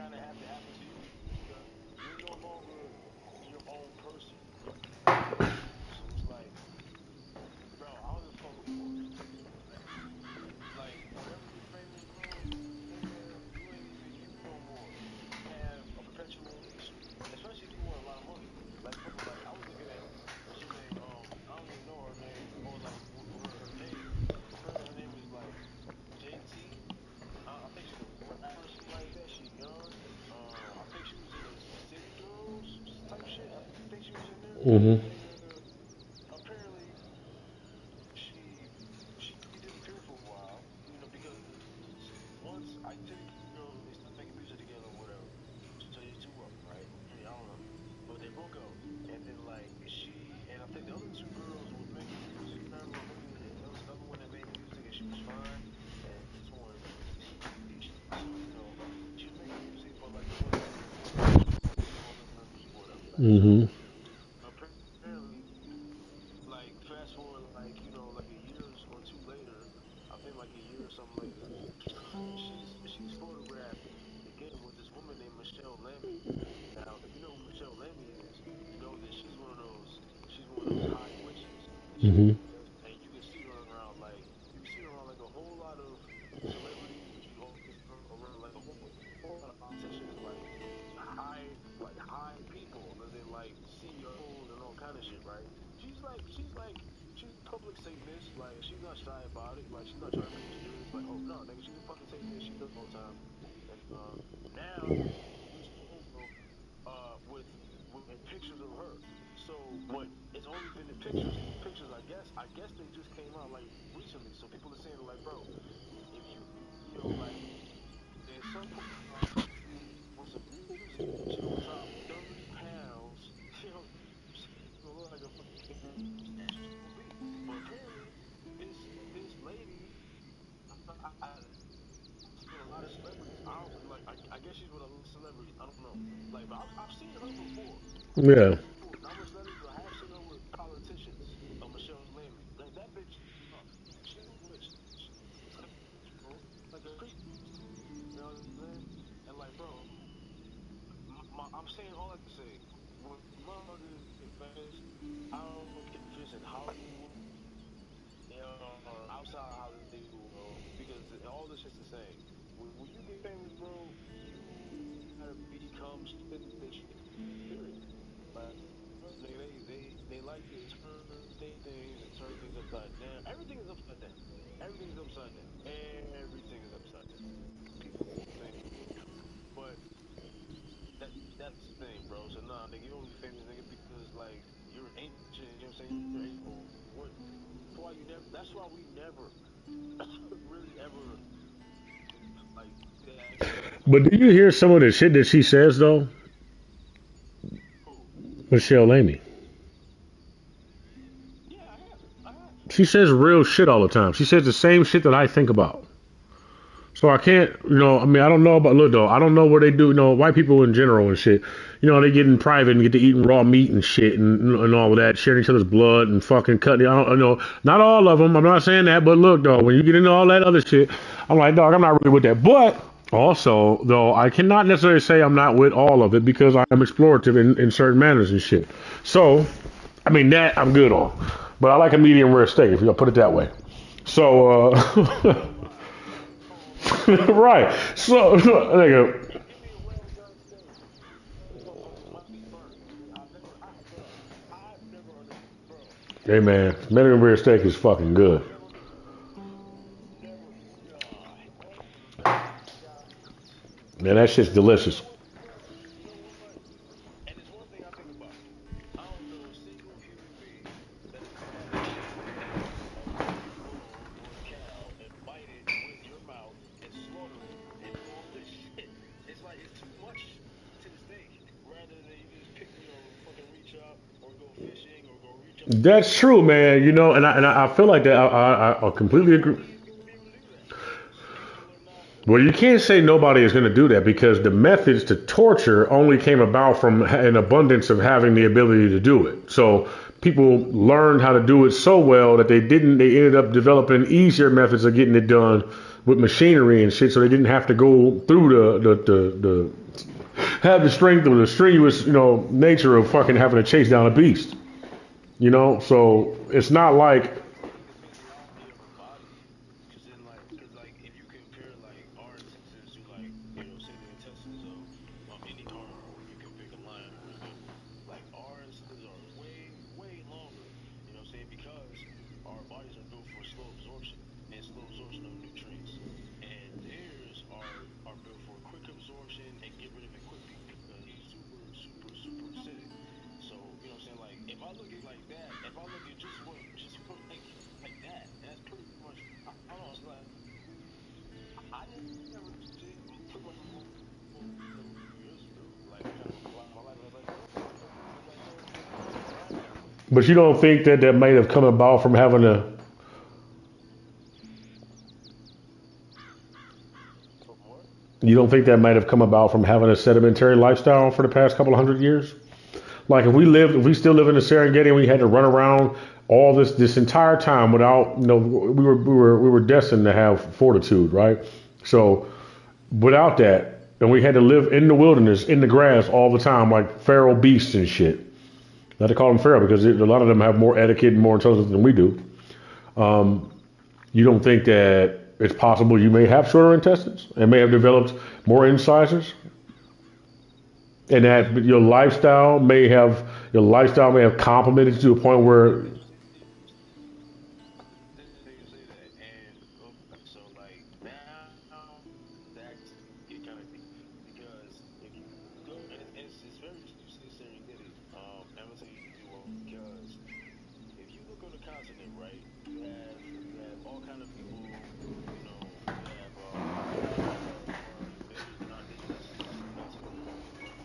kind of have to happen to you because you're no longer your own person. So it's like, bro, I don't give a fuck who you are. Like whatever you're famous, bro, nigga, you ain't even you no more. You have a perpetual, especially if you want a lot of money. Like, bro, like I was looking at what's her name? I don't even know her name or like her name. Apparently, her name is like JT. I think she's a rapper or something like that. She young. I think she was in the City Girls type shit. I think she was in there. Mm-hmm. Nigga, apparently she disappeared for a while. You know because once I City Girls they stopped making music together or whatever. So they two of them, right? I mean I don't know, but they broke up. And then like she and I think the other two girls was making music. Or maybe there was another one that made music and she was fine. And this one she was making music, but like it wasn't with all the members or whatever type shit. Mm-hmm. Apparently, like fast forward, like like a year or two later, I think like a year or something later, she's photographed again with this woman named Michelle Lemmy. Now, if you know who Michelle Lemmy is, you know that she's one of those high witches and shit. Mm-hmm. And you can see her around like a whole lot of celebrities. You also see her around like a whole lot of politicians, like high people, and then like CEOs and all kind of shit, right? She's a public Satanist. Like she's not shy about it. Like she's not trying to be mysterious. Like oh no, nigga, she's a fucking Satanist. She does it all the time. And now you see her with pictures of her. So, but it's only been the pictures, and these pictures, I guess they just came out like recently. So people are saying like, bro, if like, at some point in time, with some music, she gonna drop 30 pounds. She gonna look like a fucking statue to a beat. But apparently, this lady, she's with a lot of celebrities. I don't like. I guess she's with a lot of celebrities. I don't know. Like, but I've seen her before. I've seen Yeah. her before. Not with celebrities, but I have seen her with politicians. Michelle Lemmy. Like that bitch. She's a witch. Bro. Like a creep. You know what I'm saying? And like, bro, I'm saying all that to say, when motherfuckers get famous, I don't care if it's in Hollywood, or outside Hollywood, because all this shit's the same. When you get famous, bro, you gotta become stupid as shit. Period. Like, they like to things and turn things upside down. Everything is upside down. Everything is upside down. Everything is upside down. People think, but that's the thing, bro. So nah, nigga, you only famous nigga because like you're ancient. You know what I'm saying? You're ancient. What? That's why you never. That's why we never really ever like that But do you hear some of the shit that she says though? cool. Michelle Amy. Yeah, I have. I have. She says real shit all the time. She says the same shit that I think about. So I can't, I mean, I don't know about, look though, I don't know what they do, white people in general and shit. They get in private and get to eating raw meat and shit and all of that, sharing each other's blood and fucking cutting, I don't know, not all of them, I'm not saying that, but look though, when you get into all that other shit, I'm like, dog, I'm not really with that. But also, though, I cannot necessarily say I'm not with all of it because I am explorative in certain manners and shit. So, I mean, that I'm good on. But I like a medium rare steak, if you'll put it that way. So, right. So, nigga. Give me a well done steak. Those motherfuckers might be burnt. I've never understood, bro. Hey, man. Medium rare steak is fucking good. Never, hell no. Man, that shit's delicious. You know what? And it's one thing I think about. I don't know a single human being that has ever taken a bull or a cow and bite it with your mouth and slaughter it and do all this shit. It's like it's too much to the steak. Rather than you just pick, fucking reach up or go fishing or go reach up and pick That's it up. true, man. And I feel like that. I completely agree. Nobody's gonna be able to do that. People are not. Well, you can't say nobody is going to do that because the methods to torture only came about from an abundance of having the ability to do it. So people learned how to do it so well that they ended up developing easier methods of getting it done with machinery and shit so they didn't have to go through the have the strength or the strenuous, nature of fucking having to chase down a beast. So it's not like. But the physiology of the body, because then like if you compare like our intestines to like say the intestines of any carnivore, you can pick a lion for example. Like our intestines are way longer. You know what I'm saying? Because our bodies are built for slow absorption and slow absorption of nutrients, and theirs are built for quick absorption and get rid of it quickly because it's super acidic. So, you know what I'm saying? Like, if I look at it like that, if I look at just what like that, that's pretty much, I don't know, it's like, I never did pretty much a few years ago, like, kind of realized my life, and I was like, yo, I'm like, yo, around that way. But you don't think that might have come about from having a. From what? You don't think that might have come about from having a sedentary lifestyle for the past couple of 100 years? Like if we still live in the Serengeti and we had to run around all this entire time without, we were destined to have fortitude, right? So without that, and we had to live in the wilderness, in the grass all the time, like feral beasts and shit. Not to call them feral because a lot of them have more etiquette and more intelligence than we do. You don't think that it's possible you may have shorter intestines and may have developed more incisors, and that your lifestyle may have complemented you to a point where. They say that, and okay, so like now that's get kind of deep because if you go, and it's very interesting you say Serengeti. I'm gonna tell you why. Because if you look on the continent, right, you have all kind of people. You have people that are invaders and not indigenous to the continent,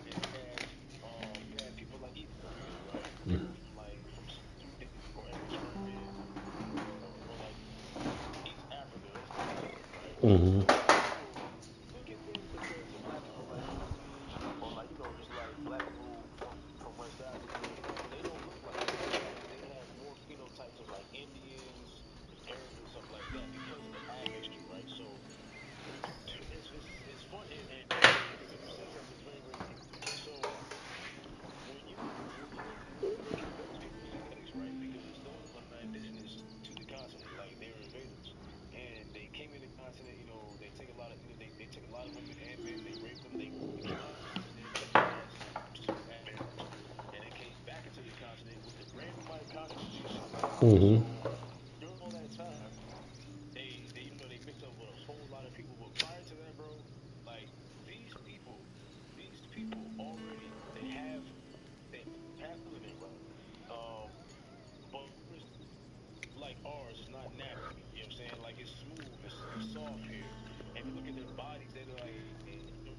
and you have people like Ethiopians, right, who are from from Sudan or Eritrea or like East Africa, let's put it that way, right? Hmm. Those people, look at them compared to black people like my lineage, or like just like black people from West Africa. They don't look like that. They have more phenotypes of like Indians, Arabs, and stuff like that because of the admixture, right? So it's fun, and you say something that's very deep. So when you look at those people's genetics, right? Because those are not indigenous to the continent, like they're invaders, and they came in the continent. They take a lot of, they took a lot of women and men. They raped them. They came out of the continent as super advanced, and they came back into the continent with the brand new mitochondria. Hmm. So during all that time, they mixed up with a whole lot of people. But prior to that, bro, like these people, these people already they have living right. Um, but like ours is not nappy. You know what I'm saying? Like it's smooth, it's soft here. And if you look at their bodies, they're like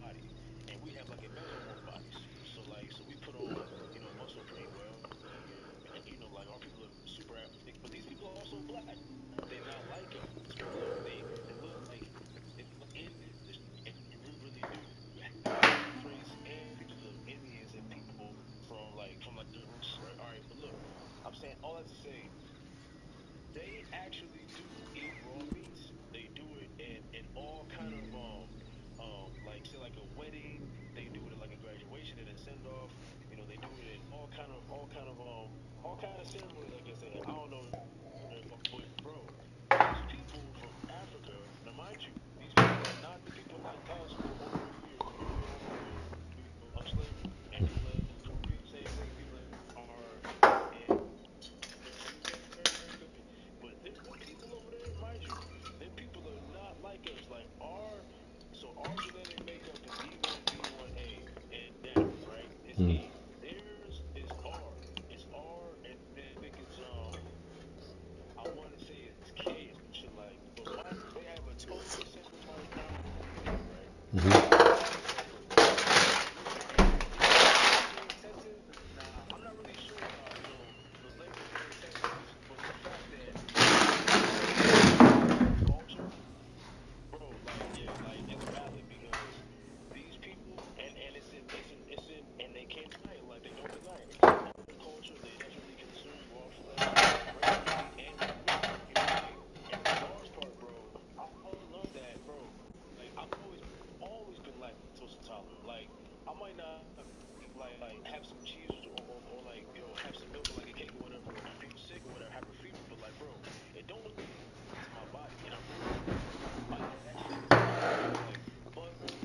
body, and we have like a mesomorph bodies. So we put on muscle pretty well, and like our people are super athletic. But these people are also black. They're not like us, bro. They look like Indians, and you really do have trace and features of Indians and people from like the roots, right? All right, but look, I'm saying all that to say they actually do eat raw meats. They do it in all kind of like say like a wedding. They do it at like a graduation and a send off. They do it in all kind of ceremonies. I guess I don't know, but bro, these people from Africa. Now, mind you, these people are not the people like us who are over here, over here, of slavery, and people like Caribbean, same people that are in America. But them people over there, mind you, them people are not like us. So our genetic makeup is E1B1A and down, right? It's Mm. E. Theirs is R. It's R, and then I think it's I want to say it's K or some shit like. But they have a totally separate mitochondria, right? Hmm. Their intestines. Now, I'm not really sure about the length of their intestines, but the fact that their culture, bro, like yeah, like it's valid because these people, and it's in, and they came to life. might not like have some cheese or like have some milk or like a cake or whatever, or feel sick or whatever, have a fever, but like bro, it don't look to my body, and I'm like that shit is like butter, milk,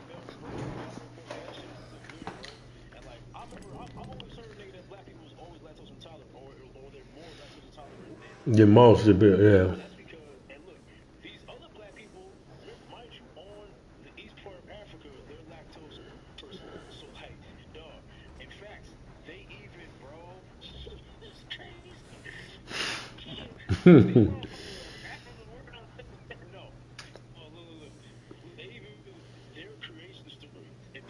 bread, water, milk, that shit is good, bro. And like I remember, I've always heard nigga that black people is always lactose intolerant, or they're more lactose intolerant Yeah, than most white of people. it, yeah. That's because, and look, these other black people, mind you, on the east part of Africa, they're lactose first. So like, dog. In fact, they even, bro, it's crazy. They motherfuckers, Africa working on no. Look. They even their creation story. It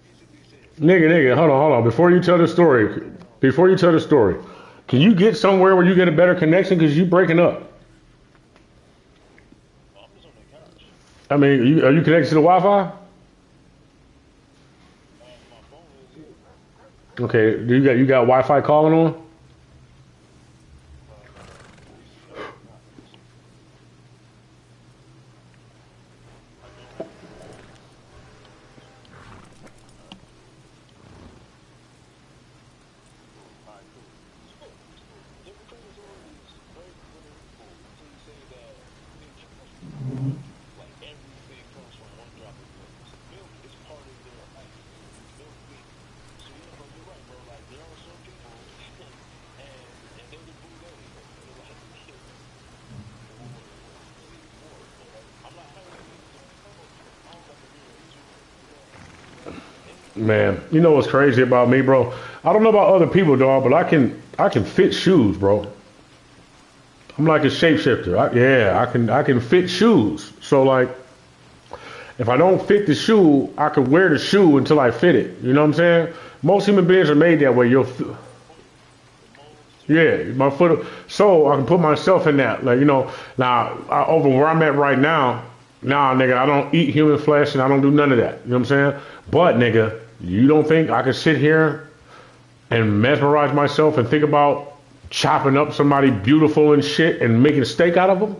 basically says Nigga, hold on. Before you tell the story, can you get somewhere where you get a better connection? Because you breaking up. I'm just on the couch. I mean, are you connected to the Wi-Fi? My phone is Okay, do you got Wi-Fi calling on? I don't. Alright, cool. So, different is very cool until you say that milk comes from milk. Like everything comes from one drop of milk. Milk is part of their life. Milk week. So yeah, bro, you're right, bro. Like there are some people and they're the blue daddy. They're like more. But like I'm not telling you to I don't got the real issue. Man, you know what's crazy about me, bro? I don't know about other people, dog, but I can fit shoes, bro. I'm like a shapeshifter. I can fit shoes. So like, if I don't fit the shoe, I can wear the shoe until I fit it. You know what I'm saying? Most human beings are made that way. Yeah, my foot. So I can put myself in that. Like now over where I'm at right now. Nah, nigga, I don't eat human flesh and I don't do none of that. You know what I'm saying? But nigga, you don't think I could sit here and mesmerize myself and think about chopping up somebody beautiful and shit and making a steak out of them?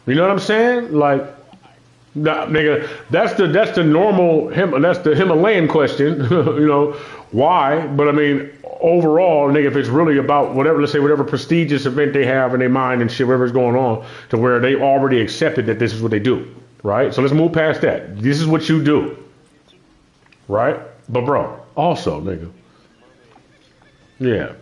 You know what I'm saying? Like, nah, nigga, that's the normal that's the Himalayan question. Why? But I mean, overall, nigga, if it's really about whatever, let's say whatever prestigious event they have in their mind and shit, whatever's going on, to where they already accepted that this is what they do, right? So let's move past that. This is what you do, right? But bro, also, nigga, yeah.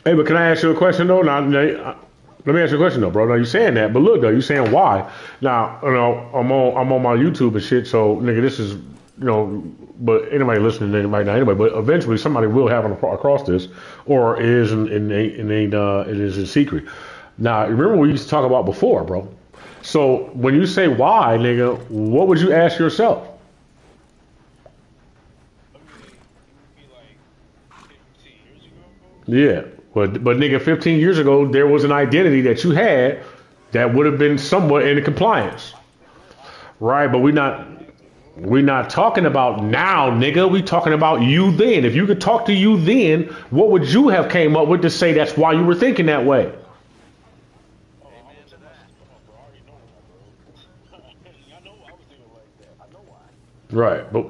Hey, but can I ask you a question though? Let me ask you a question though, bro. Now you saying that, but look though, you saying why? Now, I'm on my YouTube and shit, so nigga, this is but anybody listening to it right now anyway. But eventually somebody will have across this, or it is it is a secret. Now, remember we used to talk about before, bro. So when you say why, nigga, what would you ask yourself? Yeah, but nigga, 15 years ago there was an identity that you had that would have been somewhat in compliance, right? But we're not talking about now, nigga. We talking about you then. If you could talk to you then, what would you have came up with to say that's why you were thinking that way? Right, but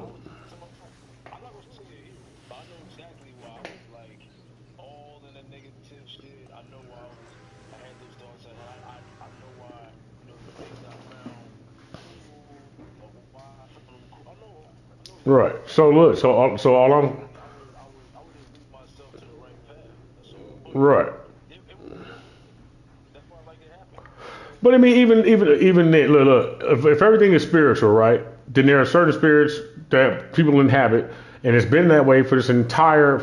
right. So look, so all I'm lead myself to the right path. So, but right. that's why I like it happen. But I mean, even then, look, if everything is spiritual, right? Then there are certain spirits that people inhabit, and it's been that way for this entire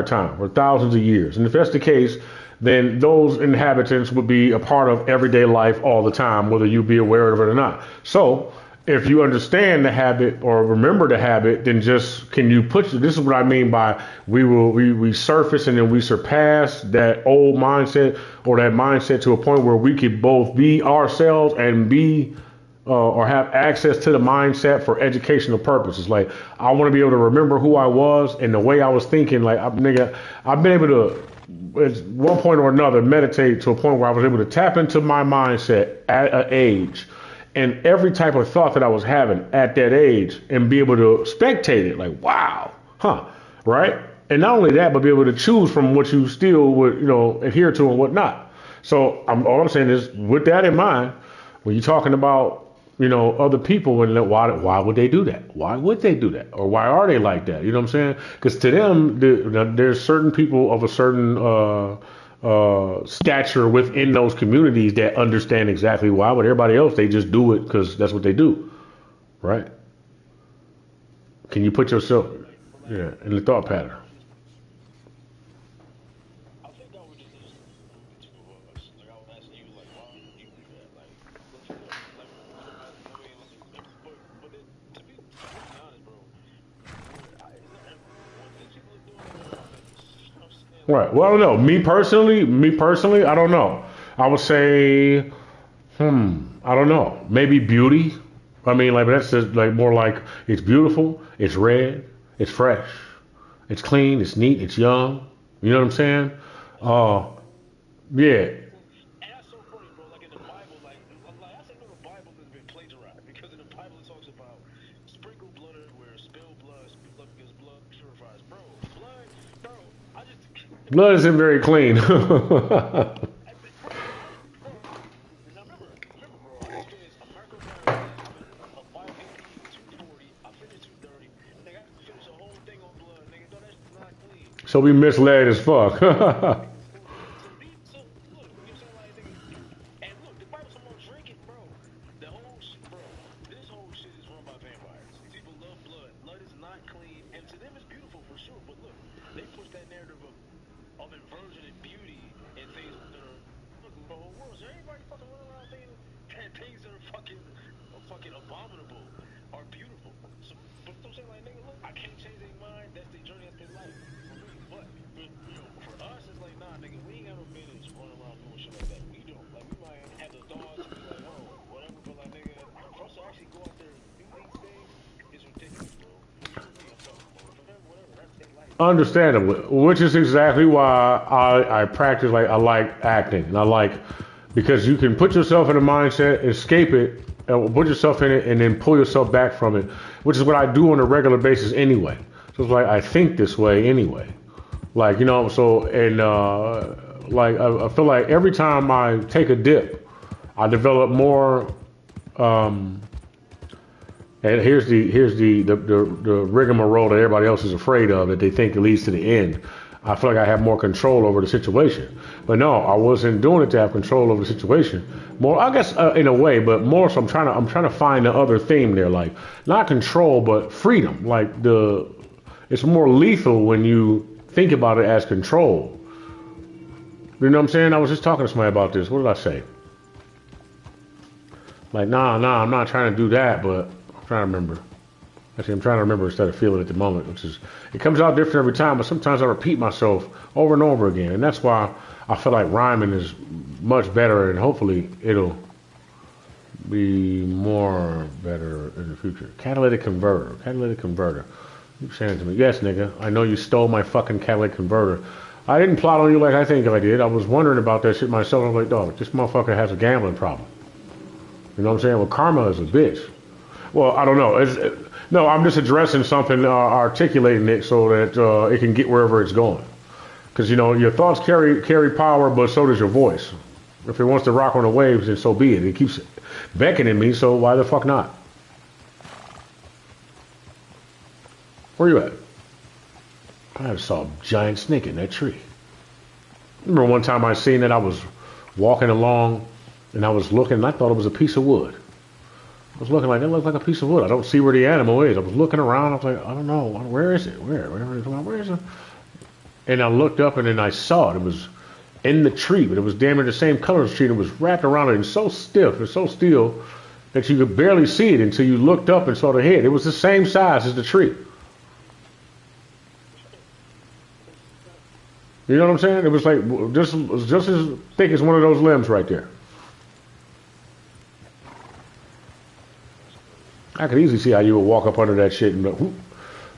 time, for thousands of years. And if that's the case, then those inhabitants would be a part of everyday life all the time, whether you be aware of it or not. So if you understand the habit or remember the habit, then just can you put this is what I mean by we surface and then we surpass that old mindset or that mindset to a point where we could both be ourselves and be or have access to the mindset for educational purposes. Like I want to be able to remember who I was and the way I was thinking. Like nigga, I've been able to at one point or another meditate to a point where I was able to tap into my mindset at an age and every type of thought that I was having at that age and be able to spectate it. Like wow, huh, right? And not only that, but be able to choose from what you still would, adhere to and whatnot. So all I'm saying is, with that in mind, when you're talking about, other people, and why would they do that? Why would they do that? Or why are they like that? You know what I'm saying? Because to them, there's certain people of a certain stature within those communities that understand exactly why. But everybody else, they just do it because that's what they do, right? Can you put yourself, yeah, in the thought pattern? I think I would just two of us. Like I was asking you, like, why would you do that? Like, like, I mean, but to be completely honest, bro, it's not what these people are doing. They're my business. You know what I'm saying? Like, Right. Well, I don't know. Me personally, I don't know. I would say, I don't know. Maybe beauty. I mean, like that's just like more like it's beautiful, it's red, it's fresh, it's clean, it's neat, it's young. You know what I'm saying? Uh, yeah. and that's so funny, bro. Like in the Bible, like I said, no, the Bible has been plagiarized because in the Bible it talks about sprinkle blood everywhere, spill blood because blood purifies, bro. Blood, bro. I just Blood isn't very clean. bro. Now remember, bro. I just finished a microbiome assessment, a 580, 240. I finished 230. Nigga, I finished a whole thing on blood. Nigga, no, that's not clean. So we misled as fuck. So look, you know what I'm saying? Like, nigga, and look, the Bible's about drinking, bro. The whole shit, bro. This whole shit is run by vampires. These people love blood. Blood is not clean, and to them it's beautiful for sure. But look, they push that narrative of inversion and beauty and things that are look the whole world. So everybody fucking running around thinking that things that are fucking abominable are beautiful. So, but I'm saying like, nigga, look, I can't change their mind. That's their journey. That's their life. For me, but for us, it's like, nah, nigga, we ain't got no business running around doing shit like that. We don't. Like, we might have the thoughts and be like, oh, whatever, but like, nigga, for us to actually go out there and do these things is ridiculous, bro. For me, I'm sorry, bro. For them, whatever, that's their life. Understandable, which is exactly why I practice, like I like acting, and I like because you can put yourself in a mindset, escape it, and put yourself in it, and then pull yourself back from it, which is what I do on a regular basis anyway. So it's like I think this way anyway, like So and like I feel like every time I take a dip, I develop more. And here's the rigmarole that everybody else is afraid of, that they think it leads to the end. I feel like I have more control over the situation, but no, I wasn't doing it to have control over the situation. More, I guess, in a way, but more so, I'm trying to find the other theme there, like not control, but freedom. Like it's more lethal when you think about it as control. You know what I'm saying? I was just talking to somebody about this. What did I say? Like, nah, I'm not trying to do that, but I'm trying to remember. Actually, I'm trying to remember instead of feeling at the moment, which is, it comes out different every time, but sometimes I repeat myself over and over again. And that's why I feel like rhyming is much better, and hopefully it'll be more better in the future. Catalytic converter. You saying it to me, yes, nigga, I know you stole my fucking catalytic converter. I didn't plot on you like I think I did. I was wondering about that shit myself. I was like, dog, this motherfucker has a gambling problem. You know what I'm saying? Well, karma is a bitch. Well, I don't know. No, I'm just addressing something, articulating it so that it can get wherever it's going. Because your thoughts carry power, but so does your voice. If it wants to rock on the waves, then so be it. It keeps beckoning me, so why the fuck not? Where you at? I saw a giant snake in that tree. Remember one time I seen it, I was walking along and I was looking and I thought it was a piece of wood. I was looking like, it looked like a piece of wood. I don't see where the animal is. I was looking around, I was like, I don't know, where is it? Where is it? And I looked up and then I saw it. It was in the tree, but it was damn near the same color as the tree. And it was wrapped around it and so stiff and so still that you could barely see it until you looked up and saw the head. It was the same size as the tree. You know what I'm saying? It was like just as thick as one of those limbs right there. I could easily see how you would walk up under that shit and whoop,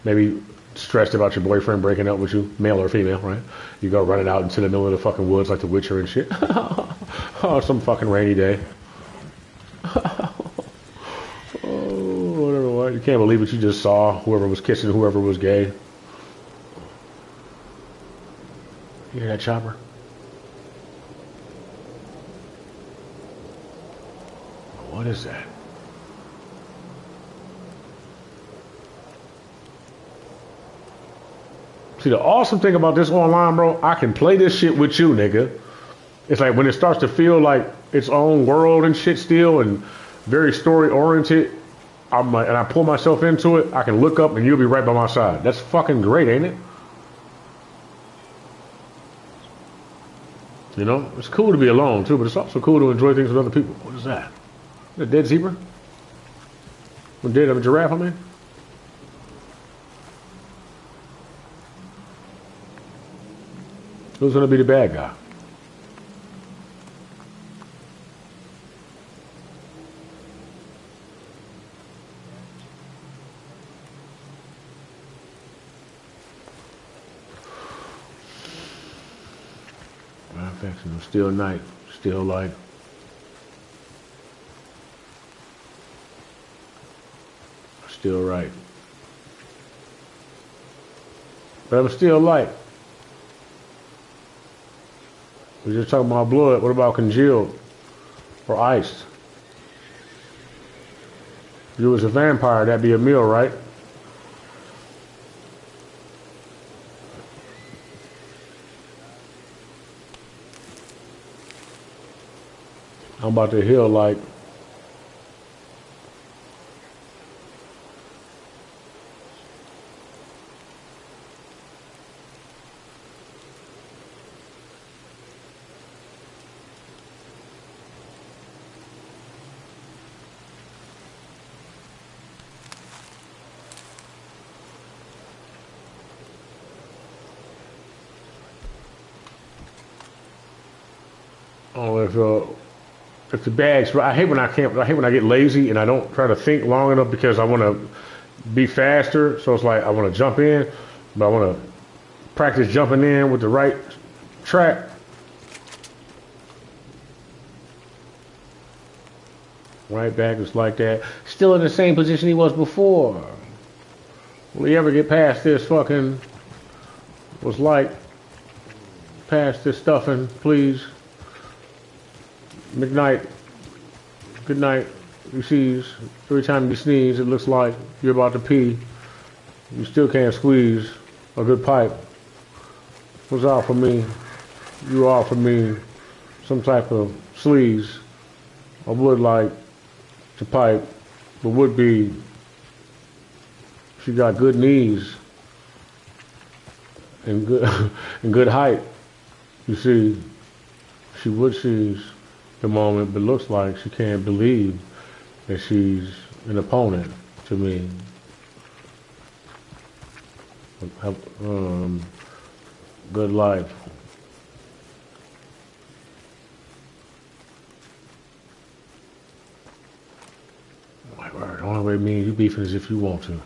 maybe stressed about your boyfriend breaking up with you, male or female, right? You go running out into the middle of the fucking woods like the Witcher and shit. Oh, some fucking rainy day. Oh, whatever. What? You can't believe what you just saw. Whoever was kissing whoever was gay. You hear that chopper? What is that? See, the awesome thing about this online, bro, I can play this shit with you, nigga. It's like when it starts to feel like its own world and shit still and very story oriented, I'm like, and I pull myself into it, I can look up and you'll be right by my side. That's fucking great, ain't it? You know, it's cool to be alone too, but it's also cool to enjoy things with other people. What is that? A dead zebra? A dead giraffe, I mean? Who's gonna be the bad guy? Still night, still light. Still right. But I'm still light. We're just talking about blood. What about congealed or iced? If you was a vampire, that'd be a meal, right? I'm about to heal like if the bags. I hate when I can't. I hate when I get lazy and I don't try to think long enough because I want to be faster. So it's like I want to jump in, but I want to practice jumping in with the right track. Right back is like that. Still in the same position he was before. Will he ever get past this fucking? Was like past this stuffing, please. McKnight, good night. You seize. Every time you sneeze, it looks like you're about to pee. You still can't squeeze a good pipe. What's out for me? You offer me some type of sleaze. I would like to pipe, but would be. She got good knees and good and good height. You see, she would seize the moment, but looks like she can't believe that she's an opponent to me. Good life. My word, the only way me and you beefing is if you want to.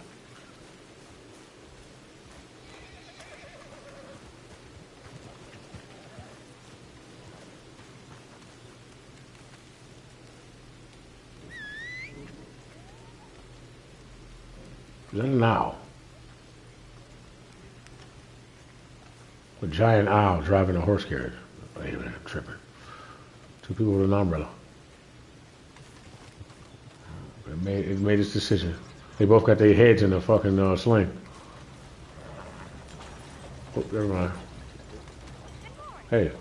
An owl. A giant owl driving a horse carriage. Wait a minute, I'm tripping. Two people with an umbrella. It made its decision. They both got their heads in a fucking sling. Oh, never mind. Hey.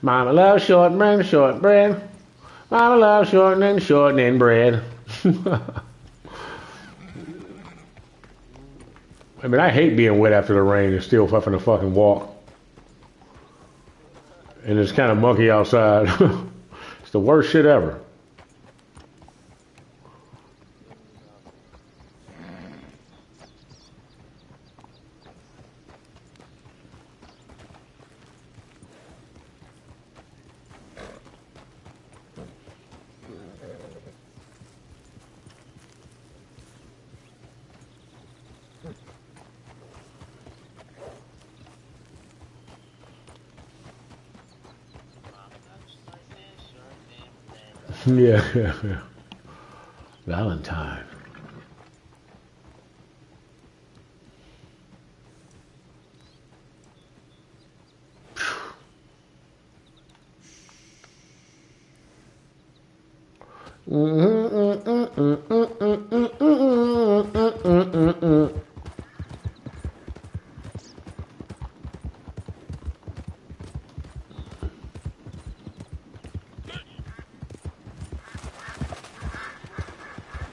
Mama loves short bread. Mama loves shortening bread. I mean, I hate being wet after the rain and still having to fucking walk. And it's kind of muggy outside. It's the worst shit ever. Yeah, yeah, yeah. Valentine.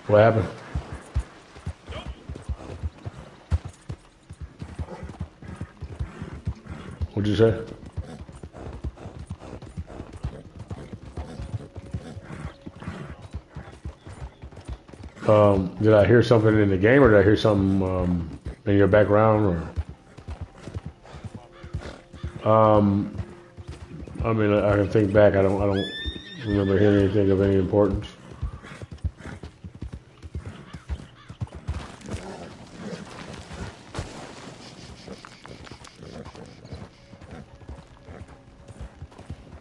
What happened? What'd you say? Did I hear something in the game, or did I hear something in your background, or? I mean, I can think back. I don't remember hearing anything of any importance.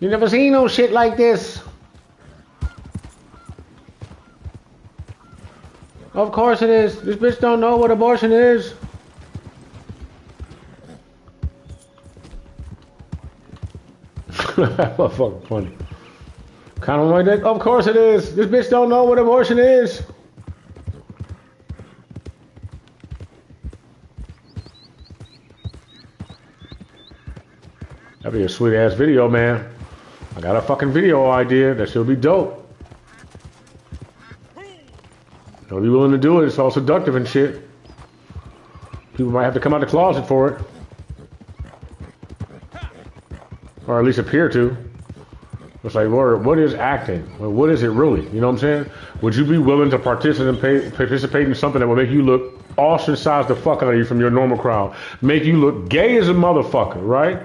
You never seen no shit like this. Of course it is. This bitch don't know what abortion is. That's fucking funny. Kind of like that. Of course it is. This bitch don't know what abortion is. That'd be a sweet ass video, man. I got a fucking video idea. That should be dope. They'll be willing to do it. It's all seductive and shit. People might have to come out the closet for it. Or at least appear to. It's like, what is acting? Well, what is it really? You know what I'm saying? Would you be willing to participate in something that will make you look ostracize the fuck out of you from your normal crowd? Make you look gay as a motherfucker, right?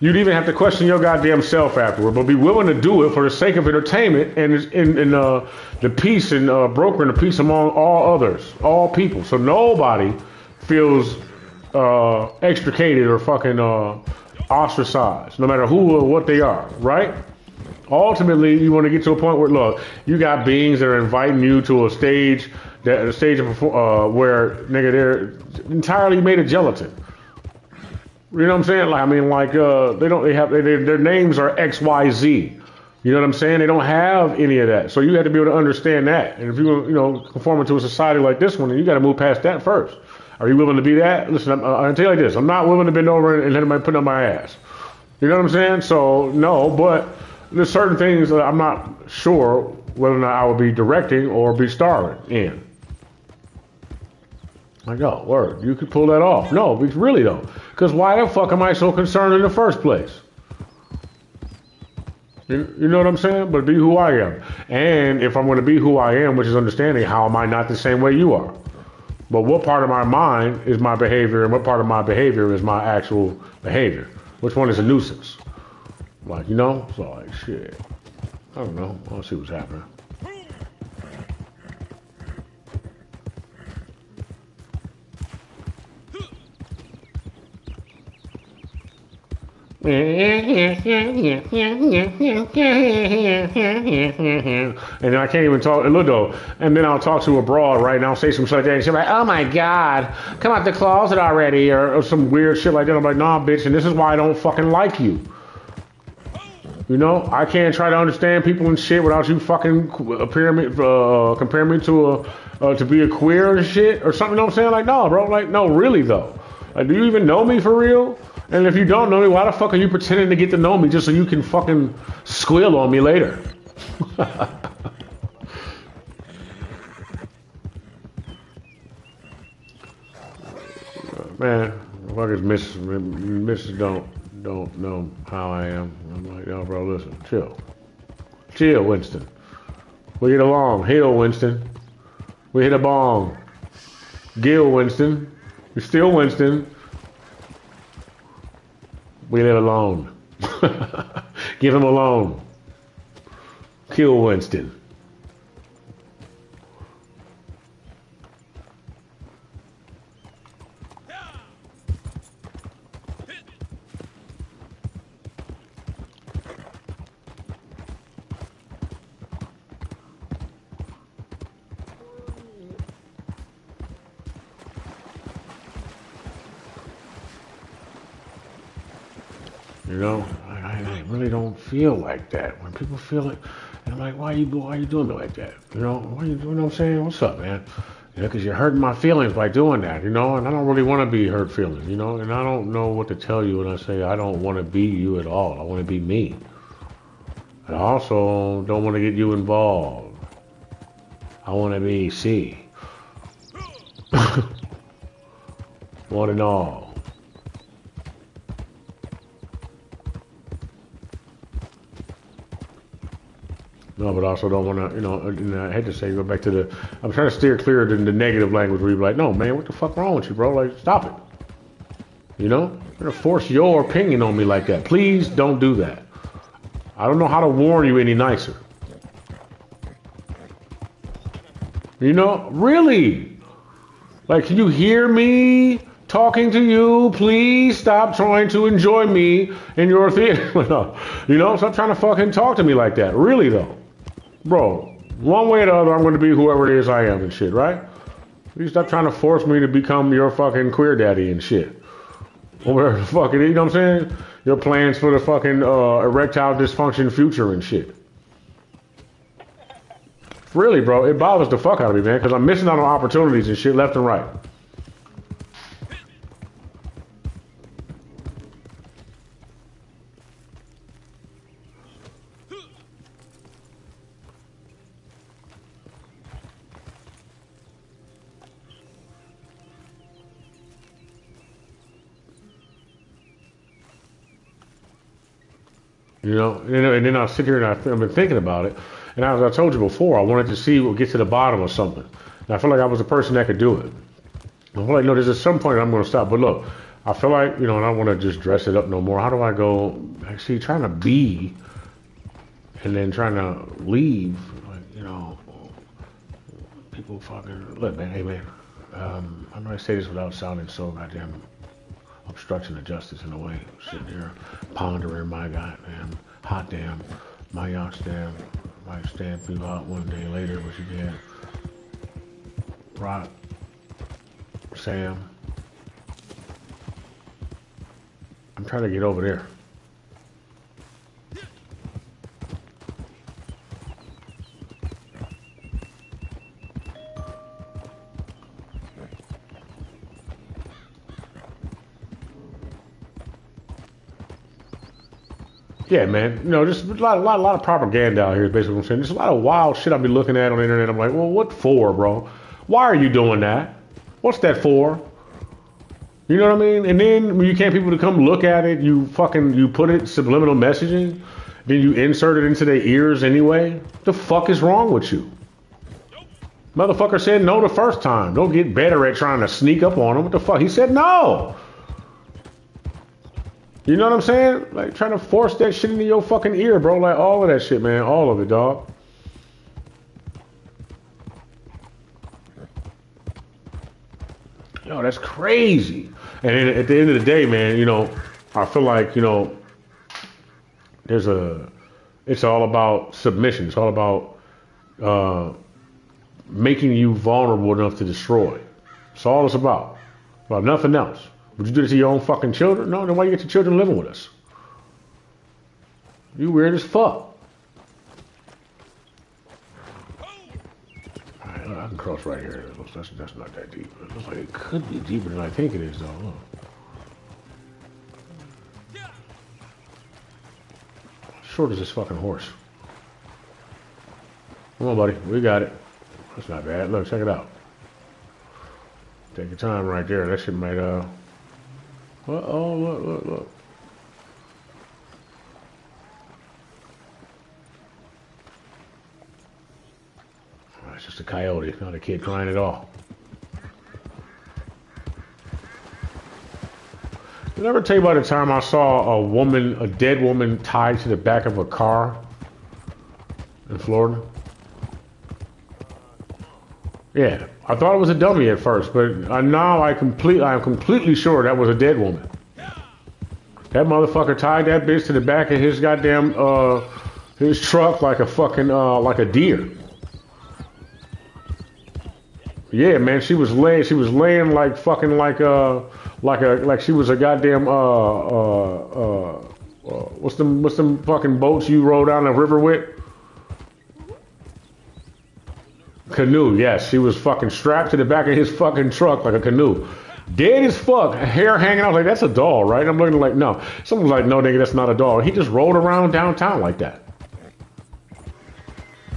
You'd even have to question your goddamn self afterward, but be willing to do it for the sake of entertainment and in the peace and brokering the peace among all others, all people. So nobody feels extricated or fucking ostracized, no matter who or what they are, right? Ultimately, you want to get to a point where, look, you got beings that are inviting you to a stage where nigga they're entirely made of gelatin. You know what I'm saying? Like, I mean, like their names are XYZ. You know what I'm saying? They don't have any of that. So you have to be able to understand that. And if you conform to a society like this one, then you got to move past that first. Are you willing to be that? Listen, I'll tell you like this. I'm not willing to bend over and let anybody put up my ass. You know what I'm saying? So no, but there's certain things that I'm not sure whether or not I would be directing or be starring in. Like, oh, word, you could pull that off. No, really though. Because why the fuck am I so concerned in the first place? You know what I'm saying? But be who I am. And if I'm going to be who I am, which is understanding, how am I not the same way you are? But what part of my mind is my behavior and what part of my behavior is my actual behavior? Which one is a nuisance? Like, so like, shit. I don't know. I'll see what's happening. And then I can't even talk, look though, and then I'll talk to a broad, right, and I'll say some shit like that, and she'll be like, oh my god, come out the closet already, or some weird shit like that. I'm like, nah, bitch, and this is why I don't fucking like you. I can't try to understand people and shit without you fucking comparing me to be a queer and shit, or something, you know what I'm saying? Like, no, bro, like, no, really though. Like, do you even know me for real? And if you don't know me, why the fuck are you pretending to get to know me just so you can fucking squeal on me later? Man, fuckers misses don't know how I am. I'm like, yo, bro, listen, chill, Winston. We get along. Hail, Winston. We hit a bong. Gil, Winston. You're still Winston. We live alone. Give him a loan. Kill Winston. You know, I really don't feel like that. When people feel it, and I'm like, why you doing me like that? You know, why you doing? What I'm saying? What's up, man? You know, because you're hurting my feelings by doing that. You know, and I don't really want to be hurt feelings. You know, and I don't know what to tell you when I say I don't want to be you at all. I want to be me. And I also don't want to get you involved. I want to be C. One and all. No, but also don't want to, you know, and I hate to say, go back to the, I'm trying to steer clear of the negative language where you're like, no, man, what the fuck wrong with you, bro? Like, stop it. You know? You're going to force your opinion on me like that. Please don't do that. I don't know how to warn you any nicer. You know? Really? Like, can you hear me talking to you? Please stop trying to enjoy me in your theater. You know? Stop trying to fucking talk to me like that. Really, though. Bro, one way or the other, I'm going to be whoever it is I am and shit, right? You stop trying to force me to become your fucking queer daddy and shit. Or whatever the fuck it is, you know what I'm saying? Your plans for the fucking erectile dysfunction future and shit. Really, bro, it bothers the fuck out of me, man, because I'm missing out on opportunities and shit left and right. You know, and then I sit here and I've been thinking about it. And as I told you before, I wanted to see what get to the bottom of something. And I feel like I was the person that could do it. I feel like, no, there's at some point I'm going to stop. But look, I feel like, you know, and I don't want to just dress it up no more. How do I go, actually trying to be and then trying to leave, like, you know, people fucking, look, man, hey, man, I'm going to say this without sounding so goddamn obstruction of justice in a way. Sitting here pondering my goddamn hot damn, my yacht's damn, might stand through hot one day later, but you can't. Rock, Sam. I'm trying to get over there. Yeah, man. You know, just a lot of propaganda out here is basically what I'm saying. There's a lot of wild shit I'll be looking at on the internet. I'm like, well, what for, bro? Why are you doing that? What's that for? You know what I mean? And then when you can't people to come look at it, you put it subliminal messaging, then you insert it into their ears anyway. What the fuck is wrong with you? Motherfucker said no the first time. Don't get better at trying to sneak up on him. What the fuck? He said no. You know what I'm saying? Like, trying to force that shit into your fucking ear, bro. Like, all of that shit, man. All of it, dog. Yo, that's crazy. And then at the end of the day, man, you know, I feel like, you know, it's all about submission. It's all about making you vulnerable enough to destroy. That's all it's about. About nothing else. Would you do this to your own fucking children? No, then why you get your children living with us? You weird as fuck. Alright, I can cross right here. That's not that deep. It looks like it could be deeper than I think it is, though. Look. How short is this fucking horse? Come on, buddy. We got it. That's not bad. Look, check it out. Take your time right there. That shit might, oh, look. Oh, it's just a coyote, not a kid crying at all. Did I ever tell you about the time I saw a dead woman tied to the back of a car in Florida? Yeah, I thought it was a dummy at first, but now I'm completely sure that was a dead woman. That motherfucker tied that bitch to the back of his goddamn his truck like a fucking like a deer. Yeah, man, she was laying like fucking like she was a goddamn What's them fucking boats you roll down the river with? Canoe, yes. She was fucking strapped to the back of his fucking truck like a canoe. Dead as fuck, hair hanging out. Like, that's a doll, right? I'm looking like, no. Someone's like, no, nigga, that's not a doll. He just rolled around downtown like that.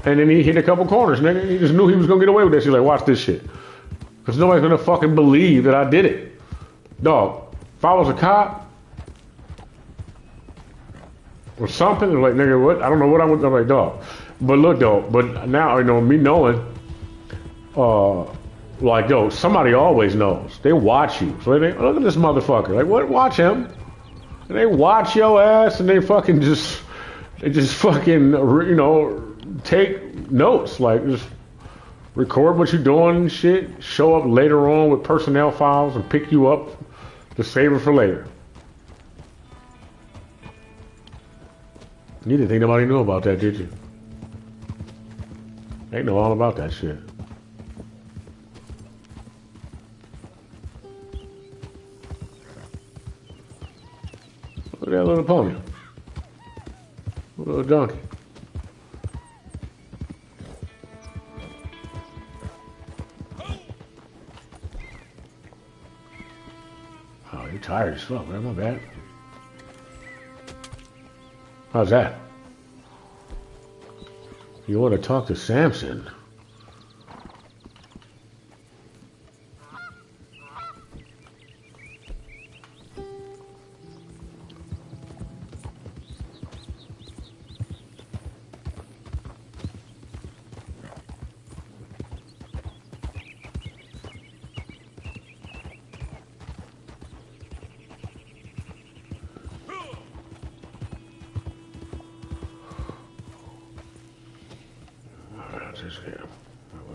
And then he hit a couple corners, nigga. He just knew he was gonna get away with this. He's like, watch this shit. Because nobody's gonna fucking believe that I did it. Dog, if I was a cop or something, like, nigga, what? I don't know what I would, I'm like, dog. But look, though, but now, you know, me knowing, like, yo, somebody always knows. They watch you. So they think, look at this motherfucker. Like, what? Watch him. And they watch your ass and they just fucking, you know, take notes. Like, just record what you're doing and shit. Show up later on with personnel files and pick you up to save it for later. You didn't think nobody knew about that, did you? They know all about that shit. Look at that little pony. Little donkey. Oh, you're tired as fuck, man. My bad. How's that? You want to talk to Samson?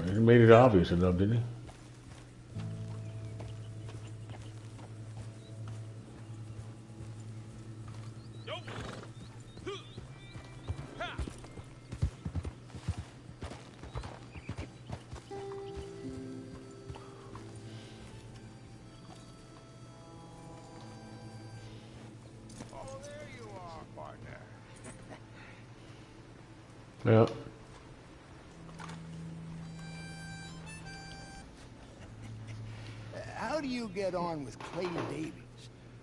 He made it obvious enough, didn't he? Oh, there you are, partner. Yeah. How do you get on with Clay Davies?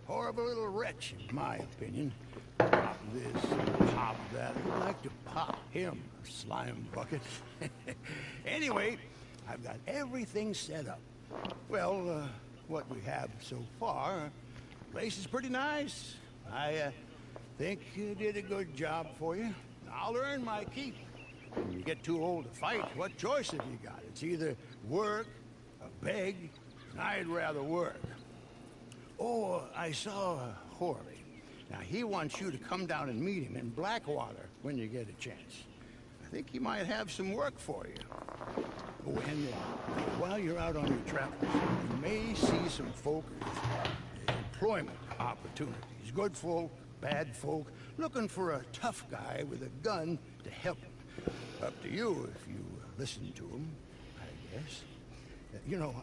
Horrible little wretch, in my opinion. Pop this, pop that. I'd like to pop him, slime bucket. Anyway, I've got everything set up. Well, what we have so far, place is pretty nice. I think you did a good job for you. I'll earn my keep. When you get too old to fight, what choice have you got? It's either work or beg. I'd rather work. Oh, I saw Horley. Now, he wants you to come down and meet him in Blackwater when you get a chance. I think he might have some work for you. Oh, and while you're out on your travels, you may see some folk with employment opportunities. Good folk, bad folk, looking for a tough guy with a gun to help them. Up to you if you listen to him, I guess. You know,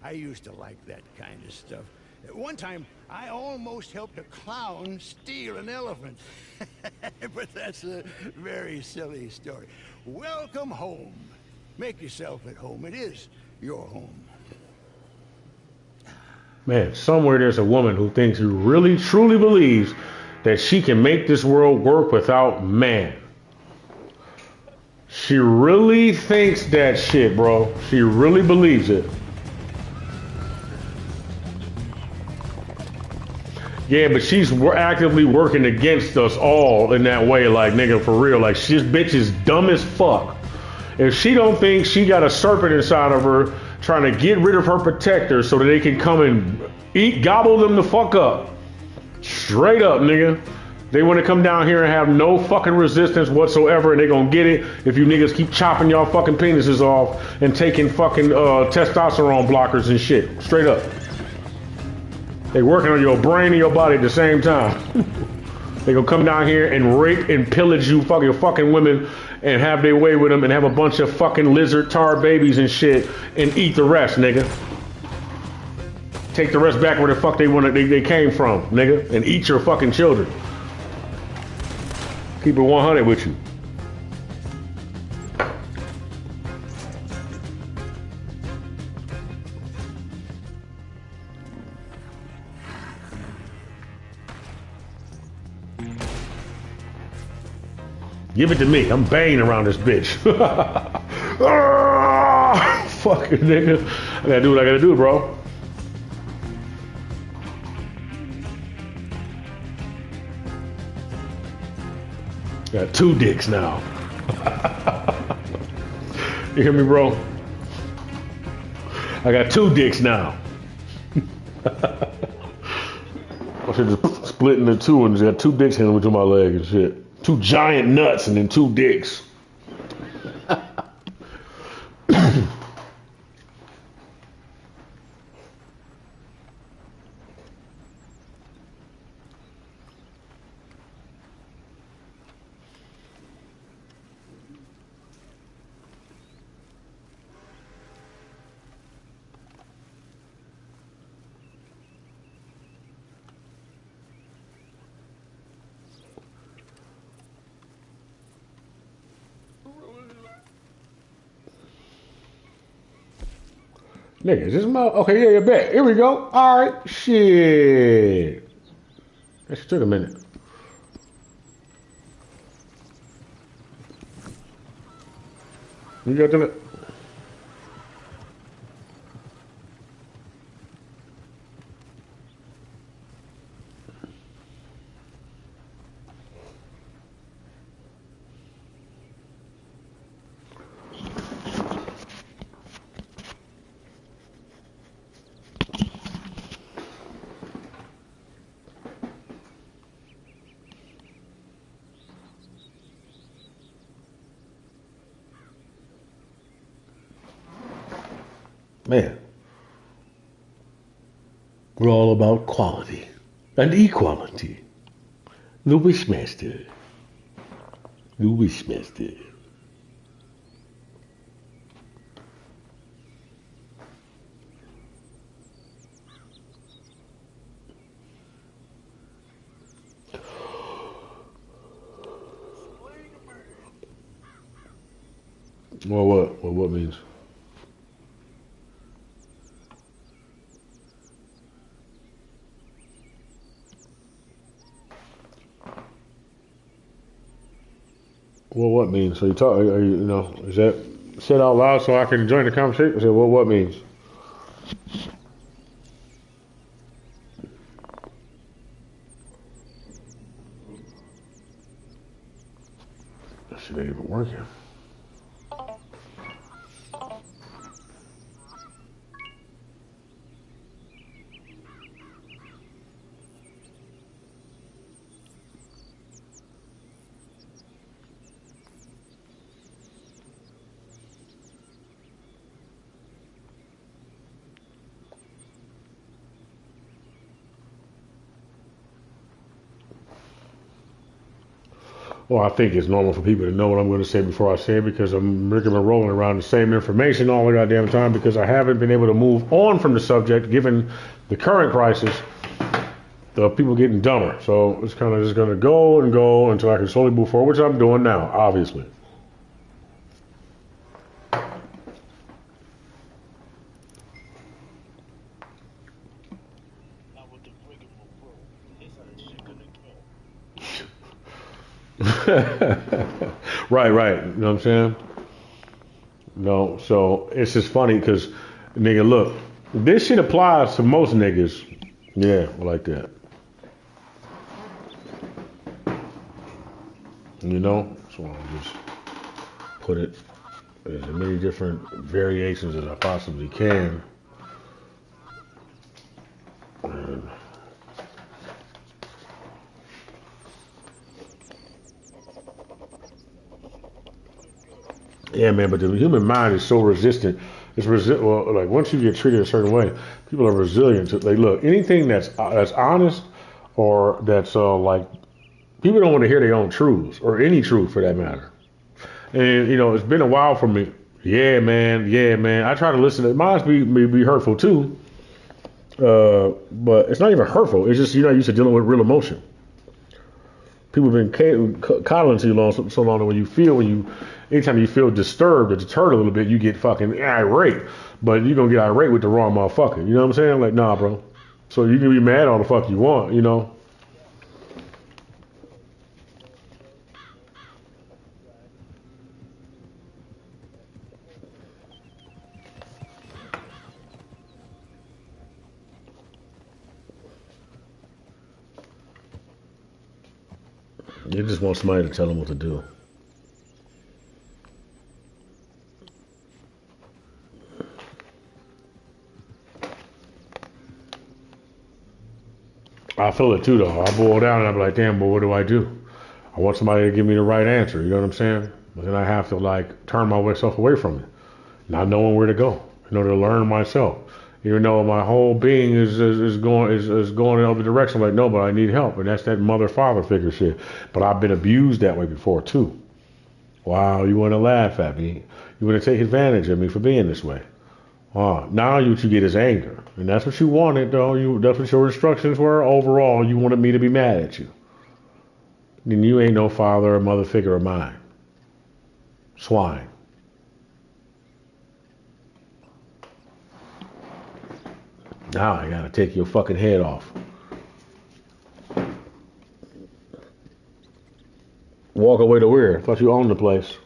I used to like that kind of stuff. One time, I almost helped a clown steal an elephant. But that's a very silly story. Welcome home. Make yourself at home. It is your home. Man, somewhere there's a woman who thinks, who really truly believes that she can make this world work without man. She really thinks that shit, bro. She really believes it. Yeah, but she's actively working against us all in that way, like, nigga, for real. Like, this bitch is dumb as fuck. If she don't think she got a serpent inside of her trying to get rid of her protector so that they can come and gobble them the fuck up. Straight up, nigga. They want to come down here and have no fucking resistance whatsoever, and they gonna get it if you niggas keep chopping y'all fucking penises off and taking fucking testosterone blockers and shit. Straight up. They working on your brain and your body at the same time. They gonna come down here and rape and pillage you fucking women and have their way with them and have a bunch of fucking lizard tar babies and shit and eat the rest, nigga. Take the rest back where the fuck they came from, nigga, and eat your fucking children. Keep it 100 with you. Give it to me. I'm banging around this bitch. Fucking nigga. I gotta do what I gotta do, bro. Got 2 dicks now. You hear me, bro? I got 2 dicks now. I should just split into 2 and just got 2 dicks hanging between my leg and shit. 2 giant nuts and then 2 dicks. Nigga, is this okay, yeah, bet. Here we go. Alright, shit. That shit took a minute. You got to it? Man, we're all about quality and equality. The Wishmaster. The Wishmaster. Well, what? Well, what means? Well, what means? So you talk, is that said out loud so I can join the conversation? I said, well, what means? That shit ain't even working. Well, I think it's normal for people to know what I'm going to say before I say it because I'm rigging and rolling around the same information all the goddamn time because I haven't been able to move on from the subject given the current crisis of people getting dumber. So it's kind of just going to go and go until I can slowly move forward, which I'm doing now, obviously. Right. You know what I'm saying? No, so it's just funny because, nigga, look, this shit applies to most niggas. Yeah, like that. You know? So I'll just put it as many different variations as I possibly can. And yeah, man, but the human mind is so resistant. It's well, like once you get treated a certain way, people are resilient. They look anything that's honest or that's like people don't want to hear their own truths or any truth for that matter. And it's been a while for me. Yeah, man. I try to listen. It might be hurtful too, but it's not even hurtful. It's just you're not used to dealing with real emotion. People have been coddling to you so long that anytime you feel disturbed or deterred a little bit, you get fucking irate. But you're gonna get irate with the wrong motherfucker. You know what I'm saying? Like, nah, bro. So you can be mad all the fuck you want, you know. They just want somebody to tell them what to do. I feel it too, though. I boil down and I be like, damn, but what do I do? I want somebody to give me the right answer. You know what I'm saying? But then I have to like turn myself away from it, not knowing where to go, in order to learn myself. Even though my whole being is going in other direction, like, no, but I need help, and that's that mother-father figure shit. But I've been abused that way before too. Wow, you want to laugh at me? You want to take advantage of me for being this way? Now what you get is anger, and that's what you wanted, though. That's what your instructions were. Overall, you wanted me to be mad at you. Then you ain't no father or mother figure of mine. Swine. Now I gotta take your fucking head off. Walk away to where? I thought you owned the place.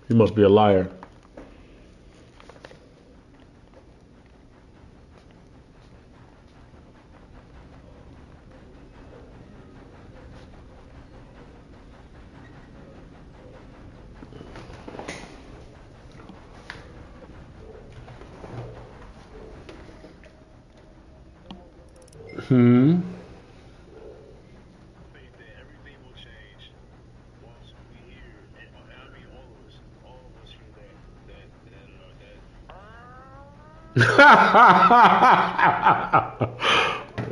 You must be a liar. Hmm. Everything will change once we hear, and I mean all of us hear that.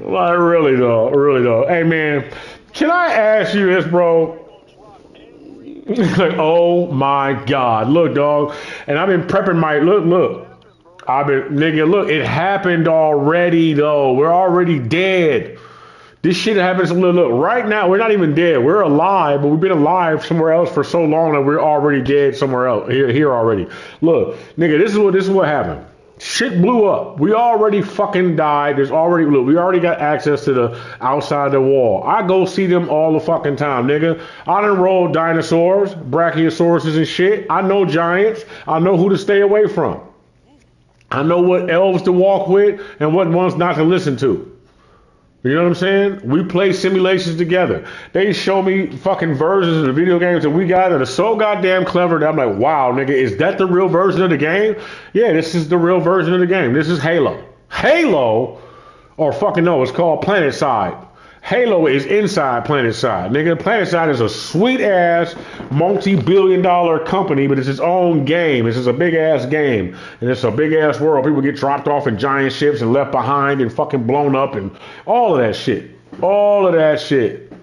Like, really though. Hey man, can I ask you this, bro? Like, oh my God, look, dog. And I've been prepping my look. Look, it happened already though. We're already dead. This shit happens. Look, right now we're not even dead. We're alive, but we've been alive somewhere else for so long that we're already dead somewhere else. Here already. Look, nigga, this is what happened. Shit blew up. We already fucking died. We already got access to the outside the wall. I go see them all the fucking time, nigga. I done rolled dinosaurs, brachiosauruses and shit. I know giants. I know who to stay away from. I know what elves to walk with and what ones not to listen to. You know what I'm saying? We play simulations together. They show me fucking versions of the video games that we got that are so goddamn clever that I'm like, wow, nigga, is that the real version of the game? Yeah, this is the real version of the game. This is Halo. Halo, or fucking no, it's called PlanetSide. Halo is inside PlanetSide. Nigga, PlanetSide is a sweet ass multi-billion-dollar company, but it's its own game. It's just a big ass game. And it's a big ass world. People get dropped off in giant ships and left behind and fucking blown up and all of that shit. All of that shit.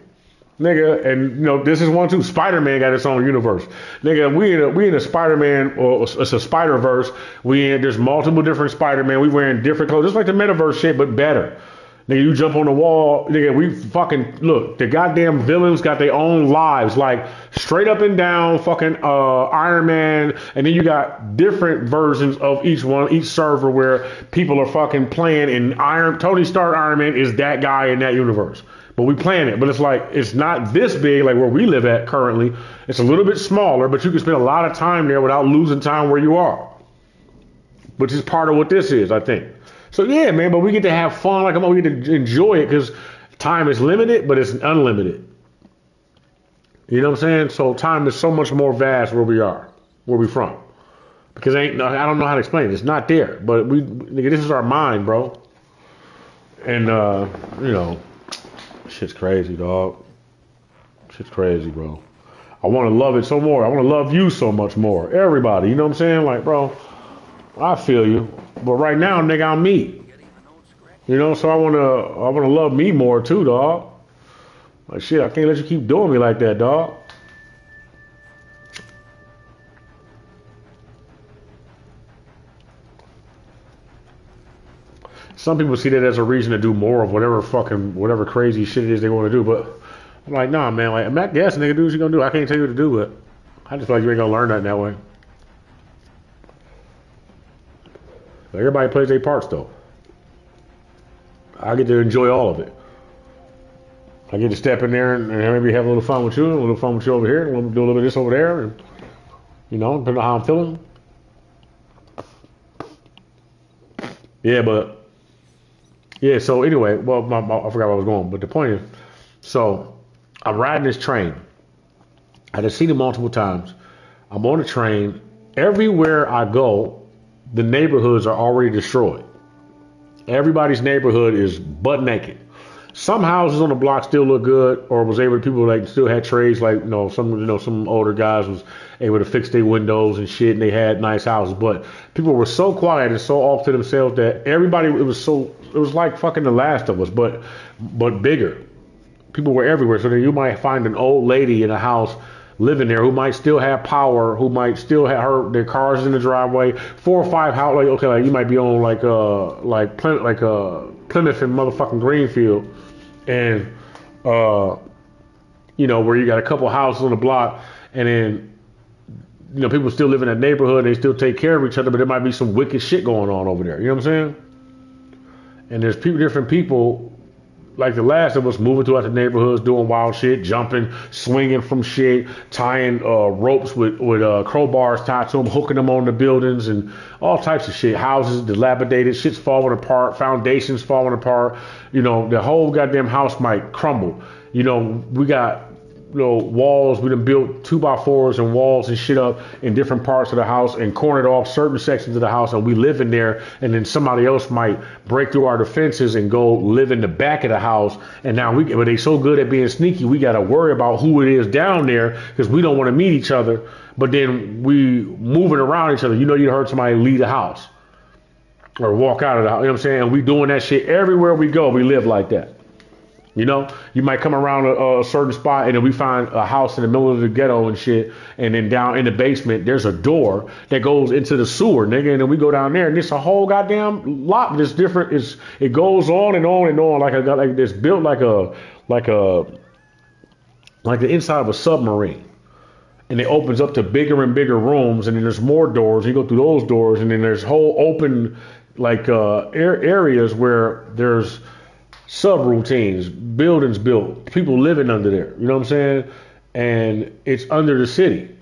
Nigga, and you know, this is one too. Spider-Man got its own universe. Nigga, we in a Spider-Man, or it's a Spider-Verse. There's multiple different Spider-Man. We wearing different clothes. Just like the metaverse shit, but better. Nigga, you jump on the wall, nigga, we fucking, look, the goddamn villains got their own lives, like, straight up and down fucking Iron Man, and then you got different versions of each server where people are fucking playing, and Tony Stark Iron Man is that guy in that universe. But we playing it, but it's like, it's not this big like where we live at currently. It's a little bit smaller, but you can spend a lot of time there without losing time where you are. Which is part of what this is, I think. So yeah, man, but we get to have fun, like we get to enjoy it because time is limited, but it's unlimited. You know what I'm saying? So time is so much more vast where we from. Because I don't know how to explain it. It's not there, but nigga, this is our mind, bro. And you know, shit's crazy, dog. Shit's crazy, bro. I want to love it so more. I want to love you so much more. Everybody, you know what I'm saying? Like, bro, I feel you. But right now, nigga, I'm me. You know, so I wanna love me more too, dog. Like shit, I can't let you keep doing me like that, dog. Some people see that as a reason to do more of whatever crazy shit it is they want to do, but I'm like, nah, man. Like, I'm not guessing, nigga. Do what you gonna do. I can't tell you what to do, but I just feel like you ain't gonna learn nothing that way. But everybody plays their parts, though. I get to enjoy all of it. I get to step in there and maybe have a little fun with you, a little fun with you over here, and do a little bit of this over there, and, you know, depending on how I'm feeling. Yeah, but yeah. So anyway, well, I forgot where I was going, but the point is, so I'm riding this train. I just seen it multiple times. I'm on the train. Everywhere I go, the neighborhoods are already destroyed. Everybody's neighborhood is butt naked. Some houses on the block still look good, or was able to, people like still had trades, like some older guys was able to fix their windows and shit, and they had nice houses. But people were so quiet and so off to themselves that everybody, it was like fucking The Last of Us, but bigger. People were everywhere. So then you might find an old lady in a house living there who might still have power, who might still have their cars in the driveway, 4 or 5 houses. Like, okay, like you might be on Plymouth and motherfucking Greenfield, and where you got a couple houses on the block, and then people still live in that neighborhood and they still take care of each other, but there might be some wicked shit going on over there. You know what I'm saying? And there's different people. Like The Last of Us, moving throughout the neighborhoods, doing wild shit, jumping, swinging from shit, tying ropes with crowbars tied to them, hooking them on the buildings, and all types of shit. Houses dilapidated, shit's falling apart, foundations falling apart. The whole goddamn house might crumble. We got walls. We done built 2x4s and walls and shit up in different parts of the house and cornered off certain sections of the house, and we live in there, and then somebody else might break through our defenses and go live in the back of the house. And now but they so good at being sneaky, we got to worry about who it is down there because we don't want to meet each other. But then we moving around each other. You heard somebody leave the house or walk out of the house. You know what I'm saying? And we doing that shit everywhere we go. We live like that. You might come around a certain spot and then we find a house in the middle of the ghetto and shit. And then down in the basement, there's a door that goes into the sewer, nigga. And then we go down there and it's a whole goddamn lot that's different. It goes on and on and on like it's built like the inside of a submarine. And it opens up to bigger and bigger rooms. And then there's more doors. You go through those doors and then there's whole open areas where there's subroutines, buildings built, people living under there. You know what I'm saying? And it's under the city.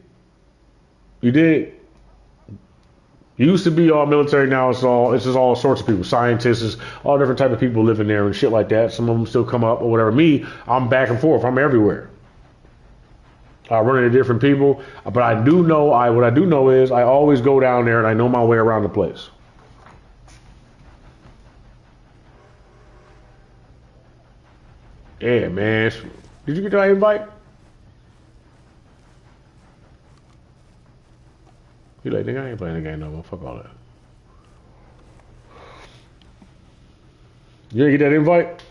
You dig? It used to be all military. Now it's just all sorts of people, scientists, all different type of people living there and shit like that. Some of them still come up or whatever. Me, I'm back and forth. I'm everywhere. I run into different people, but what I do know is I always go down there and I know my way around the place. Yeah, man. Did you get that invite? You like, nigga, I ain't playing the game no more. Fuck all that. You didn't get that invite?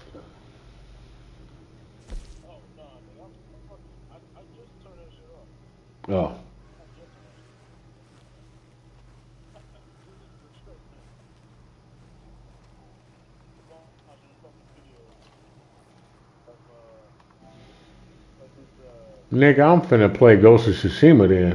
Oh, no, I just turned that shit off. Oh. Nigga, I'm finna play Ghost of Tsushima then.